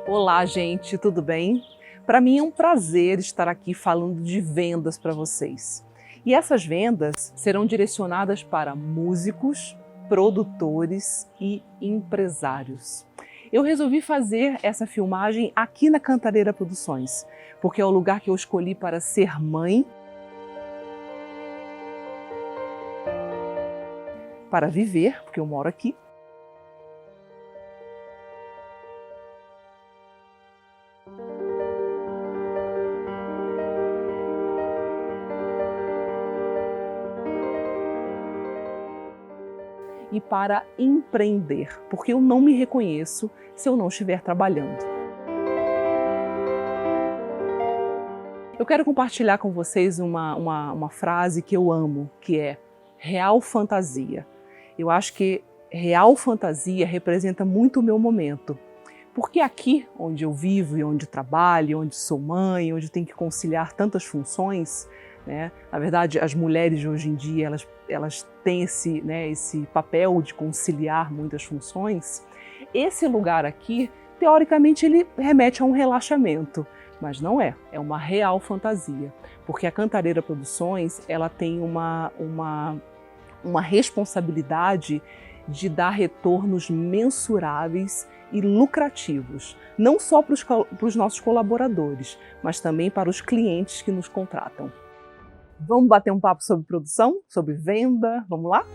Olá, gente, tudo bem? Para mim é um prazer estar aqui falando de vendas para vocês. E essas vendas serão direcionadas para músicos, produtores e empresários. Eu resolvi fazer essa filmagem aqui na Cantareira Produções, porque é o lugar que eu escolhi para ser mãe, para viver, porque eu moro aqui, e para empreender, porque eu não me reconheço se eu não estiver trabalhando. Eu quero compartilhar com vocês uma frase que eu amo, que é real fantasia. Eu acho que real fantasia representa muito o meu momento, porque aqui onde eu vivo e onde trabalho, onde sou mãe, onde tenho que conciliar tantas funções, né? Na verdade, as mulheres de hoje em dia, elas têm esse papel de conciliar muitas funções. Esse lugar aqui, teoricamente, ele remete a um relaxamento, mas não é. É uma real fantasia, porque a Cantareira Produções, ela tem uma responsabilidade de dar retornos mensuráveis e lucrativos, não só para os nossos colaboradores, mas também para os clientes que nos contratam. Vamos bater um papo sobre produção, sobre venda? Vamos lá?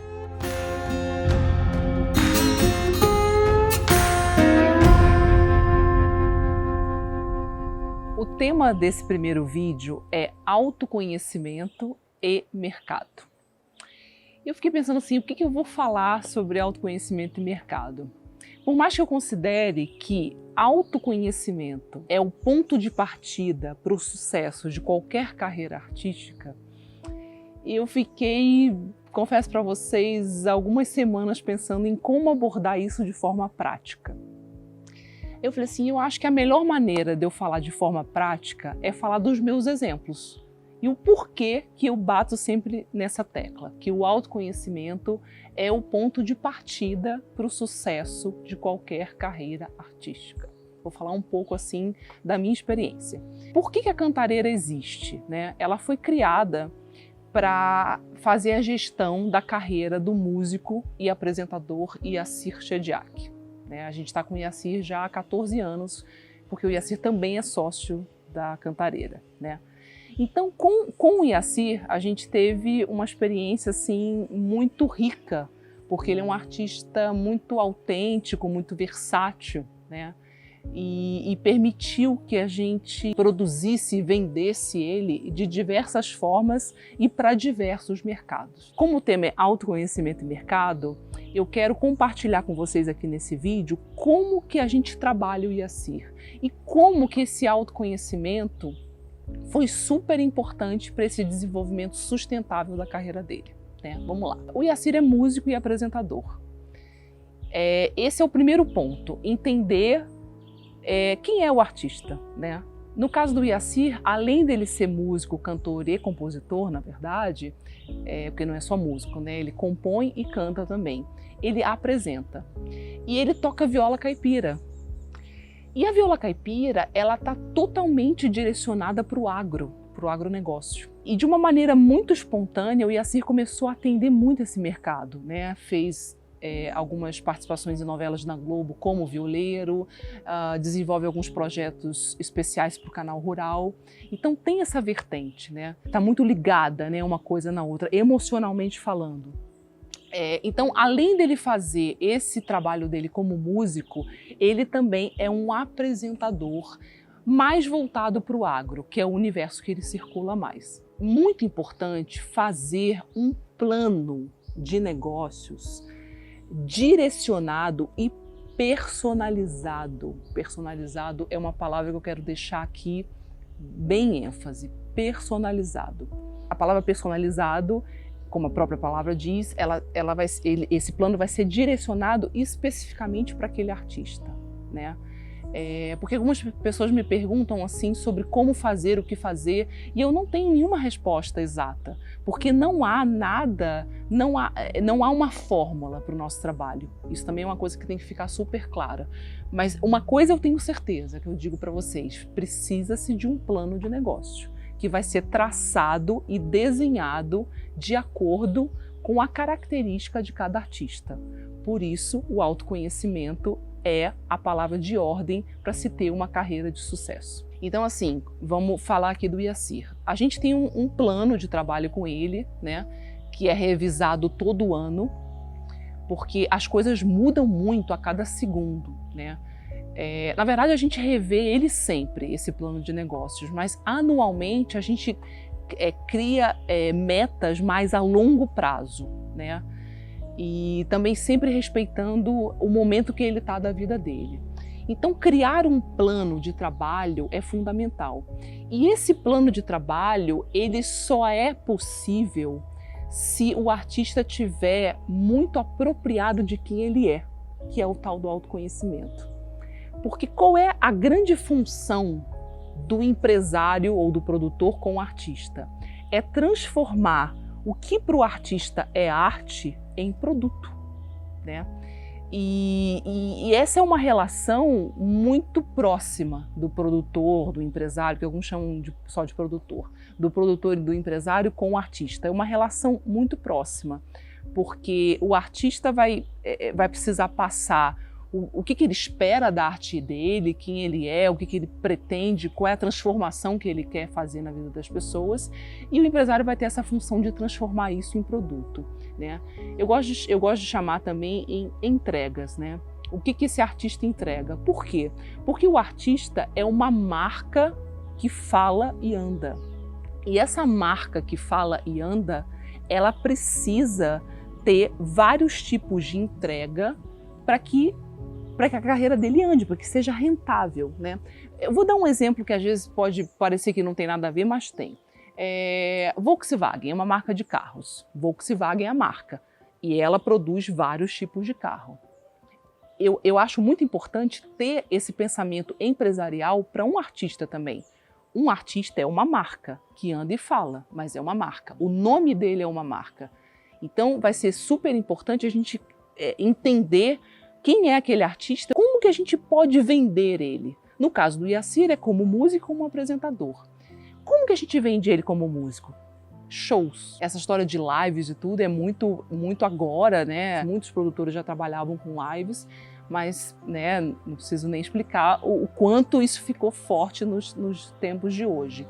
O tema desse primeiro vídeo é autoconhecimento e mercado. Eu fiquei pensando assim, o que eu vou falar sobre autoconhecimento e mercado? Por mais que eu considere que autoconhecimento é o ponto de partida para o sucesso de qualquer carreira artística, eu fiquei, confesso para vocês, algumas semanas pensando em como abordar isso de forma prática. Eu falei assim, eu acho que a melhor maneira de eu falar de forma prática é falar dos meus exemplos. E o porquê que eu bato sempre nessa tecla, que o autoconhecimento é o ponto de partida para o sucesso de qualquer carreira artística. Vou falar um pouco assim da minha experiência. Por que a Cantareira existe, né? Ela foi criada para fazer a gestão da carreira do músico e apresentador Yassir Chediak. A gente está com o Yassir já há 14 anos, porque o Yassir também é sócio da Cantareira, né? Então, com o Yassir, a gente teve uma experiência assim, muito rica, porque ele é um artista muito autêntico, muito versátil, né? E permitiu que a gente produzisse e vendesse ele de diversas formas e para diversos mercados. Como o tema é autoconhecimento e mercado, eu quero compartilhar com vocês aqui nesse vídeo como que a gente trabalha o Yassir e como que esse autoconhecimento foi super importante para esse desenvolvimento sustentável da carreira dele, né? Vamos lá. O Yassir é músico e apresentador. Esse é o primeiro ponto, entender quem é o artista, né? No caso do Yassir, além dele ser músico, cantor e compositor, na verdade, porque não é só músico, né? Ele compõe e canta também. Ele apresenta. E ele toca viola caipira. E a viola caipira, ela está totalmente direcionada para o agronegócio. E de uma maneira muito espontânea, o Yassir começou a atender muito esse mercado, né? Fez algumas participações em novelas na Globo como violeiro, desenvolve alguns projetos especiais para o canal rural. Então tem essa vertente, né? Está muito ligada, né, uma coisa na outra, emocionalmente falando. Então, além dele fazer esse trabalho dele como músico, ele também é um apresentador mais voltado para o agro, que é o universo que ele circula mais. Muito importante fazer um plano de negócios direcionado e personalizado. Personalizado é uma palavra que eu quero deixar aqui bem ênfase, personalizado. A palavra personalizado, como a própria palavra diz, esse plano vai ser direcionado especificamente para aquele artista, né? Porque algumas pessoas me perguntam assim sobre como fazer, o que fazer, e eu não tenho nenhuma resposta exata, porque não há nada, não há uma fórmula para o nosso trabalho. Isso também é uma coisa que tem que ficar super clara. Mas uma coisa eu tenho certeza, que eu digo para vocês, precisa-se de um plano de negócio, que vai ser traçado e desenhado de acordo com a característica de cada artista. Por isso, o autoconhecimento é a palavra de ordem para se ter uma carreira de sucesso. Então, assim, vamos falar aqui do Yassir. A gente tem um plano de trabalho com ele, né, que é revisado todo ano, porque as coisas mudam muito a cada segundo, né? Na verdade, a gente revê ele sempre, esse plano de negócios, mas anualmente a gente cria metas mais a longo prazo, né? E também sempre respeitando o momento que ele está da vida dele. Então, criar um plano de trabalho é fundamental. E esse plano de trabalho, ele só é possível se o artista tiver muito apropriado de quem ele é, que é o tal do autoconhecimento. Porque qual é a grande função do empresário ou do produtor com o artista? É transformar o que para o artista é arte em produto, né? E essa é uma relação muito próxima do produtor, do empresário, que alguns chamam só de produtor, do produtor e do empresário com o artista. É uma relação muito próxima, porque o artista vai precisar passar o que ele espera da arte dele, quem ele é, o que ele pretende, qual é a transformação que ele quer fazer na vida das pessoas, e o empresário vai ter essa função de transformar isso em produto, né? Eu gosto de chamar também em entregas, né? O que esse artista entrega? Por quê? Porque o artista é uma marca que fala e anda. E essa marca que fala e anda, ela precisa ter vários tipos de entrega para que a carreira dele ande, para que seja rentável, né? Eu vou dar um exemplo que às vezes pode parecer que não tem nada a ver, mas tem. Volkswagen é uma marca de carros. Volkswagen é a marca e ela produz vários tipos de carro. Eu acho muito importante ter esse pensamento empresarial para um artista também. Um artista é uma marca que anda e fala, mas é uma marca. O nome dele é uma marca. Então vai ser super importante a gente entender quem é aquele artista, como que a gente pode vender ele. No caso do Yassir, é como músico, como apresentador. Como que a gente vende ele como músico? Shows. Essa história de lives e tudo é muito agora, né? Muitos produtores já trabalhavam com lives, mas, né, não preciso nem explicar o quanto isso ficou forte nos tempos de hoje.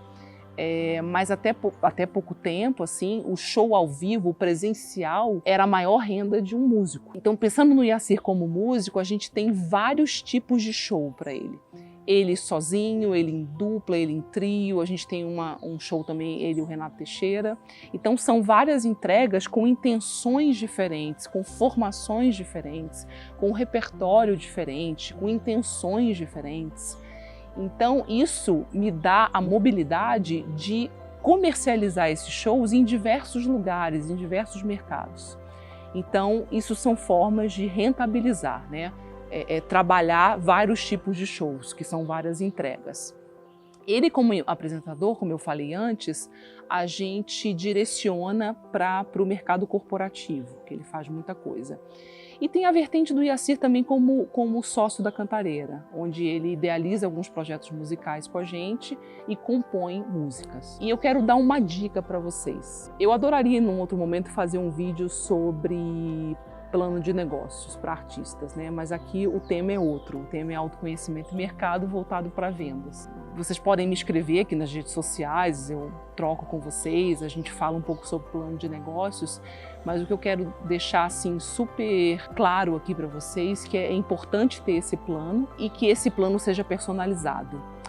Mas até pouco tempo, assim, o show ao vivo, o presencial, era a maior renda de um músico. Então, pensando no Yassir como músico, a gente tem vários tipos de show para ele. Ele sozinho, ele em dupla, ele em trio, a gente tem um show também, ele e o Renato Teixeira. Então, são várias entregas com intenções diferentes, com formações diferentes, com um repertório diferente, com intenções diferentes. Então, isso me dá a mobilidade de comercializar esses shows em diversos lugares, em diversos mercados. Então, isso são formas de rentabilizar, né? Trabalhar vários tipos de shows, que são várias entregas. Ele, como apresentador, como eu falei antes, a gente direciona para o mercado corporativo, que ele faz muita coisa. E tem a vertente do Yassir também como sócio da Cantareira, onde ele idealiza alguns projetos musicais com a gente e compõe músicas. E eu quero dar uma dica para vocês. Eu adoraria, num outro momento, fazer um vídeo sobre plano de negócios para artistas, né? Mas aqui o tema é outro, o tema é autoconhecimento e mercado voltado para vendas. Vocês podem me escrever aqui nas redes sociais, eu troco com vocês, a gente fala um pouco sobre plano de negócios, mas o que eu quero deixar assim super claro aqui para vocês que é importante ter esse plano e que esse plano seja personalizado.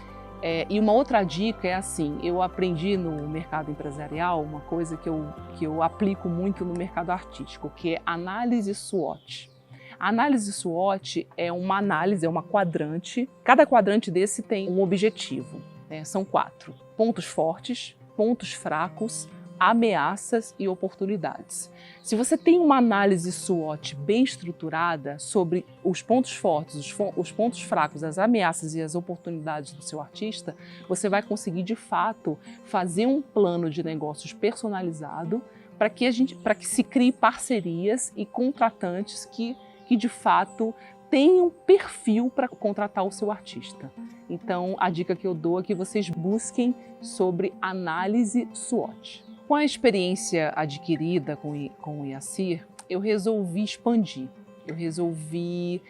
E uma outra dica é assim, eu aprendi no mercado empresarial uma coisa que eu aplico muito no mercado artístico, que é análise SWOT. A análise SWOT é uma análise, é uma quadrante, cada quadrante desse tem um objetivo, né? São 4, pontos fortes, pontos fracos, ameaças e oportunidades. Se você tem uma análise SWOT bem estruturada sobre os pontos fortes, os pontos fracos, as ameaças e as oportunidades do seu artista, você vai conseguir, de fato, fazer um plano de negócios personalizado para que se crie parcerias e contratantes que de fato tenham perfil para contratar o seu artista. Então, a dica que eu dou é que vocês busquem sobre análise SWOT. Com a experiência adquirida com o IACIR, eu resolvi expandir, eu resolvi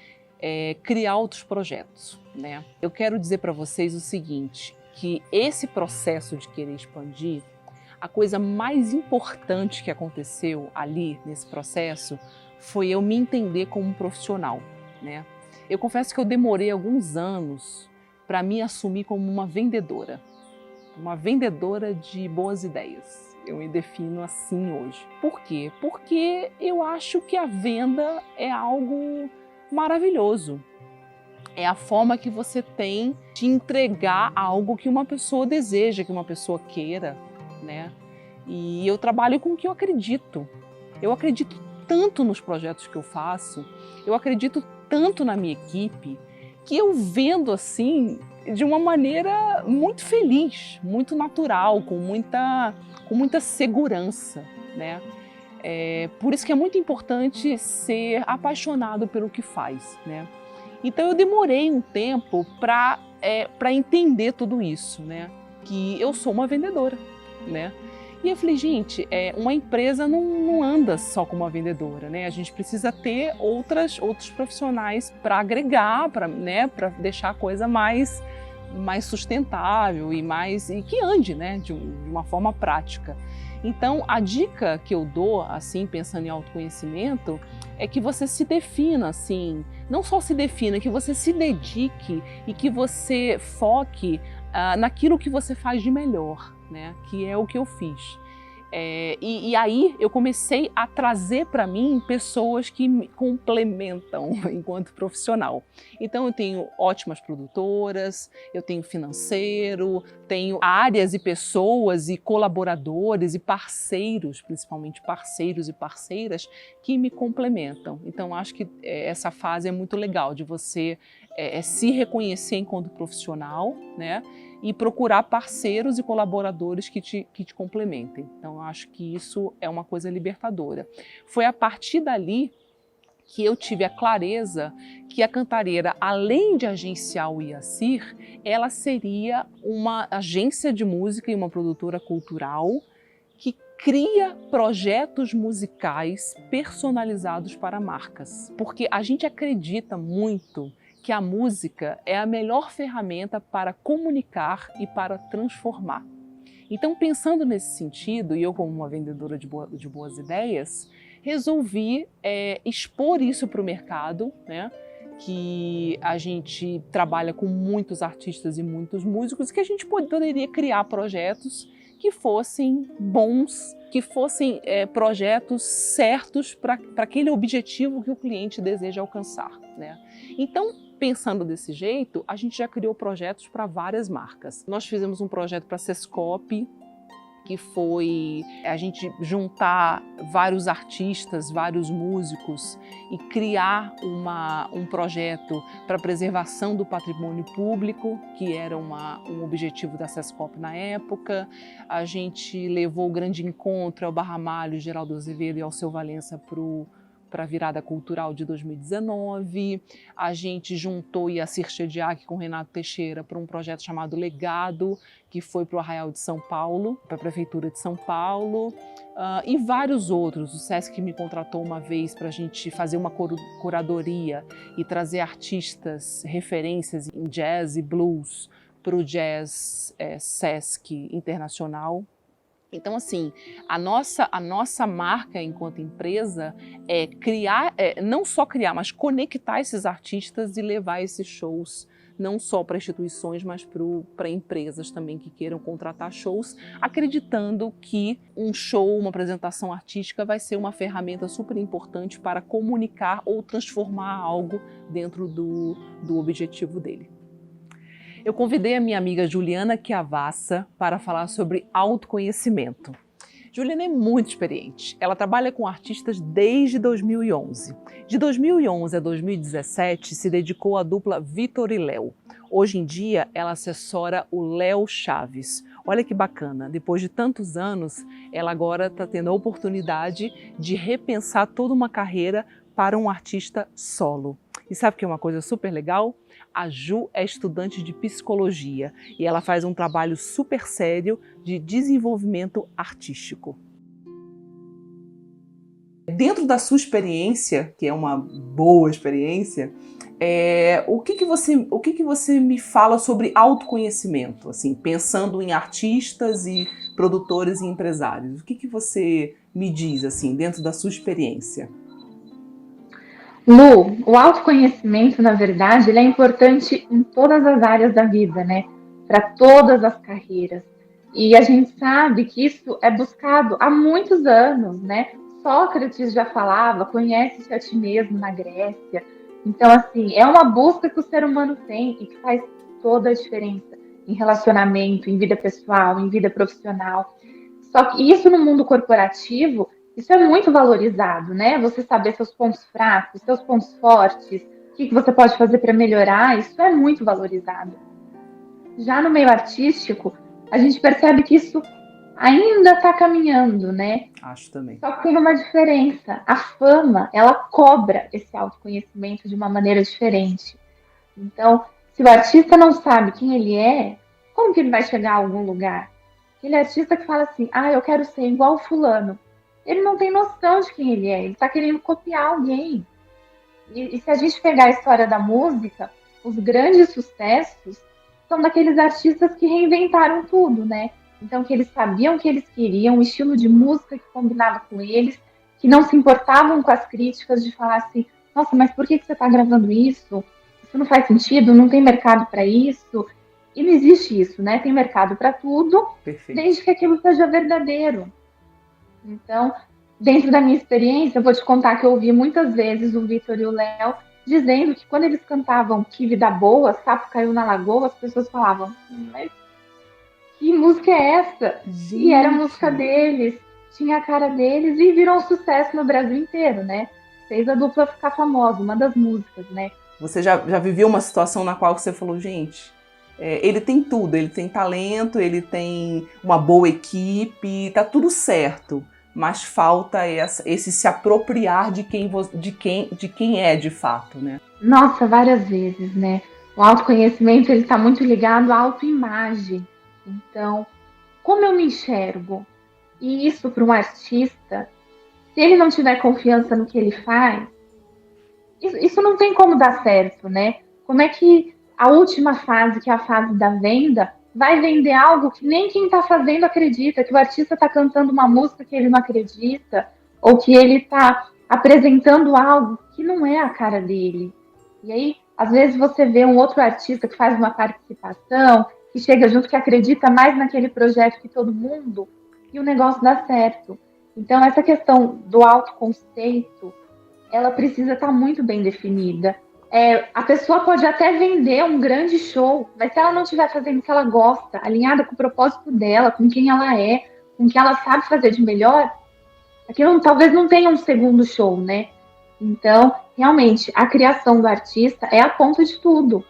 criar outros projetos, né? Eu quero dizer para vocês o seguinte, que esse processo de querer expandir, a coisa mais importante que aconteceu ali nesse processo foi eu me entender como um profissional, né? Eu confesso que eu demorei alguns anos para me assumir como uma vendedora de boas ideias. Eu me defino assim hoje. Por quê? Porque eu acho que a venda é algo maravilhoso. É a forma que você tem de entregar algo que uma pessoa deseja, que uma pessoa queira, né? E eu trabalho com o que eu acredito. Eu acredito tanto nos projetos que eu faço, eu acredito tanto na minha equipe, que eu vendo assim de uma maneira muito feliz, muito natural, com muita segurança, né? Por isso que é muito importante ser apaixonado pelo que faz, né? Então eu demorei um tempo para entender tudo isso, né? Que eu sou uma vendedora, né? E eu falei, gente, uma empresa não anda só com uma vendedora, né? A gente precisa ter outros profissionais para agregar, para deixar a coisa mais sustentável e que ande, né? De uma forma prática. Então, a dica que eu dou, assim, pensando em autoconhecimento, é que você se defina, assim, não só se defina, que você se dedique e que você foque naquilo que você faz de melhor, né? Que é o que eu fiz. E aí eu comecei a trazer para mim pessoas que me complementam enquanto profissional. Então eu tenho ótimas produtoras, eu tenho financeiro, tenho áreas e pessoas e colaboradores e parceiros, principalmente parceiros e parceiras, que me complementam. Então acho que essa fase é muito legal de você se reconhecer enquanto profissional, né? E procurar parceiros e colaboradores que te complementem. Então, eu acho que isso é uma coisa libertadora. Foi a partir dali que eu tive a clareza que a Cantareira, além de agenciar o IACIR, ela seria uma agência de música e uma produtora cultural que cria projetos musicais personalizados para marcas. Porque a gente acredita muito que a música é a melhor ferramenta para comunicar e para transformar. Então, pensando nesse sentido, e eu como uma vendedora de boas ideias, resolvi expor isso para o mercado, né? Que a gente trabalha com muitos artistas e muitos músicos, que a gente poderia criar projetos que fossem bons, que fossem projetos certos para aquele objetivo que o cliente deseja alcançar, né? Então, pensando desse jeito, a gente já criou projetos para várias marcas. Nós fizemos um projeto para a Sescope, que foi a gente juntar vários artistas, vários músicos e criar um projeto para preservação do patrimônio público, que era um objetivo da Sescope na época. A gente levou o grande encontro ao Barra Malho, Geraldo Azevedo e ao Seu Valença para a virada cultural de 2019. A gente juntou Iacir Chediak com Renato Teixeira para um projeto chamado Legado, que foi para o Arraial de São Paulo, para a Prefeitura de São Paulo, e vários outros. O Sesc me contratou uma vez para a gente fazer uma curadoria e trazer artistas, referências em jazz e blues para o Jazz Sesc Internacional. Então, assim, a nossa marca enquanto empresa é criar, não só criar, mas conectar esses artistas e levar esses shows não só para instituições, mas para empresas também que queiram contratar shows, acreditando que um show, uma apresentação artística vai ser uma ferramenta super importante para comunicar ou transformar algo dentro do objetivo dele. Eu convidei a minha amiga Juliana Chiavassa para falar sobre autoconhecimento. Juliana é muito experiente. Ela trabalha com artistas desde 2011. De 2011 a 2017, se dedicou à dupla Vitor e Léo. Hoje em dia, ela assessora o Léo Chaves. Olha que bacana, depois de tantos anos, ela agora está tendo a oportunidade de repensar toda uma carreira para um artista solo. E sabe o que é uma coisa super legal? A Ju é estudante de psicologia e ela faz um trabalho super sério de desenvolvimento artístico. Dentro da sua experiência, que é uma boa experiência, o que você me fala sobre autoconhecimento? Assim, pensando em artistas e produtores e empresários, o que você me diz assim, dentro da sua experiência? Lu, o autoconhecimento, na verdade, ele é importante em todas as áreas da vida, né? Para todas as carreiras. E a gente sabe que isso é buscado há muitos anos, né? Sócrates já falava, conhece-te a ti mesmo na Grécia. Então, assim, é uma busca que o ser humano tem e que faz toda a diferença em relacionamento, em vida pessoal, em vida profissional. Só que isso no mundo corporativo, isso é muito valorizado, né? Você saber seus pontos fracos, seus pontos fortes, o que você pode fazer para melhorar, isso é muito valorizado. Já no meio artístico, a gente percebe que isso ainda está caminhando, né? Acho também. Só que tem uma diferença. A fama, ela cobra esse autoconhecimento de uma maneira diferente. Então, se o artista não sabe quem ele é, como que ele vai chegar a algum lugar? Aquele artista que fala assim, eu quero ser igual fulano. Ele não tem noção de quem ele é, ele está querendo copiar alguém. E se a gente pegar a história da música, os grandes sucessos são daqueles artistas que reinventaram tudo, né? Então, que eles sabiam o que eles queriam, um estilo de música que combinava com eles, que não se importavam com as críticas de falar assim, nossa, mas por que você está gravando isso? Isso não faz sentido, não tem mercado para isso. E não existe isso, né? Tem mercado para tudo, Perfeito. desde que aquilo seja verdadeiro. Então, dentro da minha experiência, eu vou te contar que eu ouvi muitas vezes o Vitor e o Léo dizendo que quando eles cantavam Que Vida Boa, Sapo Caiu na Lagoa, as pessoas falavam, mas que música é essa? Gente. E era a música deles, tinha a cara deles e virou um sucesso no Brasil inteiro, né? Fez a dupla ficar famosa, uma das músicas, né? Você já viveu uma situação na qual você falou, gente, ele tem tudo, ele tem talento, ele tem uma boa equipe, tá tudo certo, mas falta esse se apropriar de quem é de fato, né? Nossa, várias vezes, né? O autoconhecimento, ele tá muito ligado à autoimagem. Então, como eu me enxergo? E isso para um artista, se ele não tiver confiança no que ele faz, isso não tem como dar certo, né? Como é que a última fase, que é a fase da venda, vai vender algo que nem quem está fazendo acredita, que o artista está cantando uma música que ele não acredita, ou que ele está apresentando algo que não é a cara dele. E aí, às vezes você vê um outro artista que faz uma participação, que chega junto, que acredita mais naquele projeto que todo mundo, e o negócio dá certo. Então, essa questão do autoconceito, ela precisa estar muito bem definida. A pessoa pode até vender um grande show, mas se ela não estiver fazendo o que ela gosta, alinhada com o propósito dela, com quem ela é, com o que ela sabe fazer de melhor, aquilo talvez não tenha um segundo show, né? Então, realmente, a criação do artista é a ponta de tudo.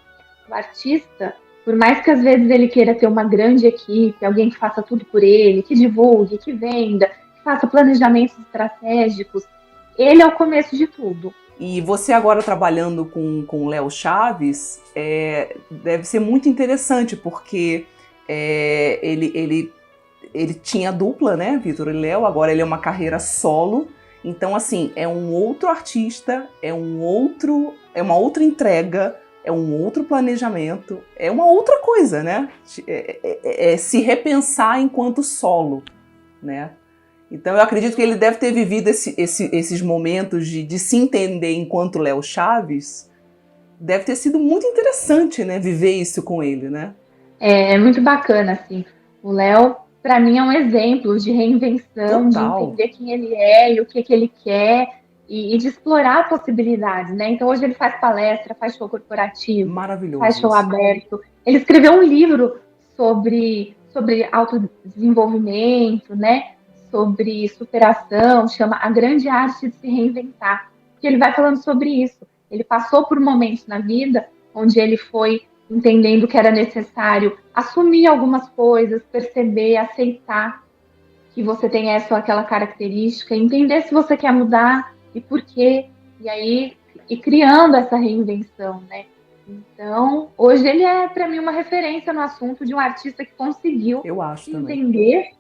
O artista, por mais que às vezes ele queira ter uma grande equipe, alguém que faça tudo por ele, que divulgue, que venda, que faça planejamentos estratégicos, ele é o começo de tudo. E você agora trabalhando com o Léo Chaves, deve ser muito interessante, porque ele tinha dupla, né, Vitor e Léo, agora ele é uma carreira solo. Então, assim, é um outro artista, é uma outra entrega, é um outro planejamento, é uma outra coisa, né? É se repensar enquanto solo, né? Então eu acredito que ele deve ter vivido esses momentos de se entender enquanto Léo Chaves. Deve ter sido muito interessante, né, viver isso com ele, né? É muito bacana, assim. O Léo, para mim, é um exemplo de reinvenção, de Total. entender quem ele é e o que ele quer e de explorar possibilidades, né? Então hoje ele faz palestra, faz show corporativo, Maravilhoso faz show isso. aberto. Ele escreveu um livro sobre autodesenvolvimento, né? sobre superação, chama A Grande Arte de Se Reinventar, que ele vai falando sobre isso. Ele passou por momentos na vida onde ele foi entendendo que era necessário assumir algumas coisas, perceber, aceitar que você tem essa ou aquela característica, entender se você quer mudar e por quê, e aí e criando essa reinvenção, né? Então, hoje ele é para mim uma referência no assunto de um artista que conseguiu Eu acho também. entender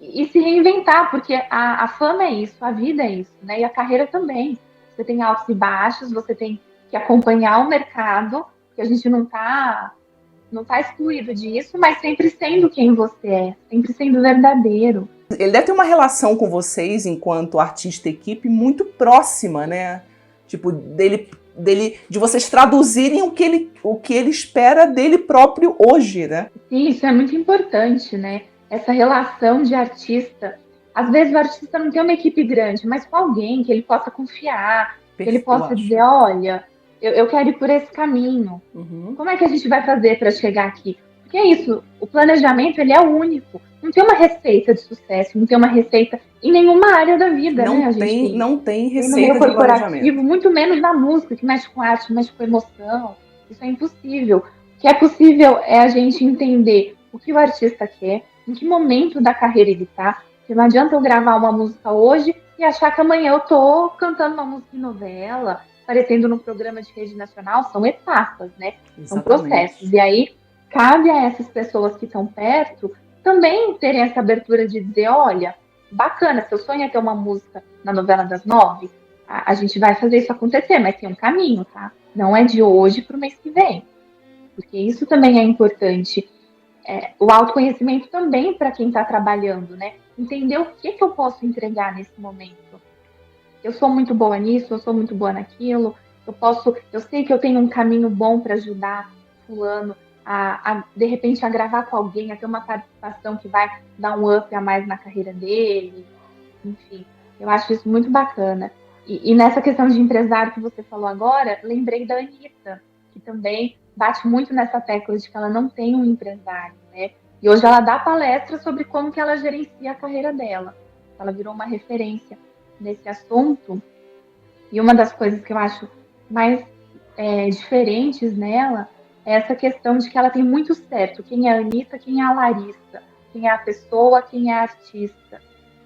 e se reinventar, porque a fama é isso, a vida é isso, né? E a carreira também. Você tem altos e baixos, você tem que acompanhar o mercado, que a gente não tá excluído disso, mas sempre sendo quem você é, sempre sendo verdadeiro. Ele deve ter uma relação com vocês, enquanto artista e equipe, muito próxima, né? Tipo, de vocês traduzirem o que ele espera dele próprio hoje, né? Sim, isso é muito importante, né? Essa relação de artista. Às vezes o artista não tem uma equipe grande, mas com alguém que ele possa confiar, que ele Eu possa acho. dizer, olha, eu quero ir por esse caminho. Uhum. Como é que a gente vai fazer para chegar aqui? Porque é isso, o planejamento ele é único. Não tem uma receita de sucesso, não tem uma receita em nenhuma área da vida, né? A gente Não tem tem no meio receita de planejamento. corporativo, muito menos na música, que mexe com arte, mexe com emoção. Isso é impossível. O que é possível é a gente entender o que o artista quer, em que momento da carreira ele está. Porque não adianta eu gravar uma música hoje e achar que amanhã eu tô cantando uma música em novela, aparecendo num programa de rede nacional. São etapas, né? São processos. E aí, cabe a essas pessoas que estão perto também terem essa abertura de dizer, olha, bacana, seu sonho é ter uma música na novela das 9, a gente vai fazer isso acontecer, mas tem um caminho, tá? Não é de hoje para o mês que vem. Porque isso também é importante. O autoconhecimento também para quem está trabalhando, né? Entender o que eu posso entregar nesse momento. Eu sou muito boa nisso, eu sou muito boa naquilo, eu sei que eu tenho um caminho bom para ajudar fulano de repente, a gravar com alguém, a ter uma participação que vai dar um up a mais na carreira dele. Enfim, eu acho isso muito bacana. E nessa questão de empresário que você falou agora, lembrei da Anitta, que também bate muito nessa tecla de que ela não tem um empresário, né? E hoje ela dá palestra sobre como que ela gerencia a carreira dela. Ela virou uma referência nesse assunto. E uma das coisas que eu acho mais diferentes nela é essa questão de que ela tem muito certo quem é a Anitta, quem é a Larissa, quem é a pessoa, quem é a artista.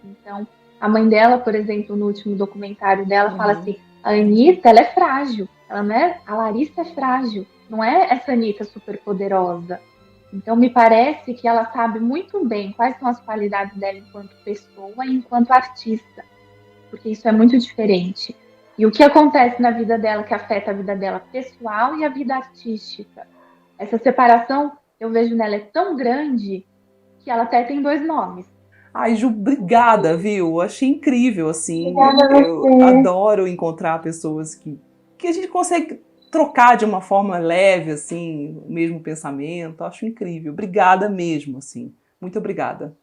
Então, a mãe dela, por exemplo, no último documentário dela, fala assim, a Anitta, ela é frágil, ela não é, a Larissa é frágil, não é essa Anitta super poderosa. Então, me parece que ela sabe muito bem quais são as qualidades dela enquanto pessoa e enquanto artista, porque isso é muito diferente. E o que acontece na vida dela que afeta a vida dela pessoal e a vida artística. Essa separação, eu vejo nela é tão grande que ela até tem 2 nomes. Ai, Ju, obrigada, viu? Achei incrível, assim. Obrigada a Eu você. adoro encontrar pessoas que a gente consegue trocar de uma forma leve, assim, o mesmo pensamento. Acho incrível. Obrigada mesmo, assim. Muito obrigada.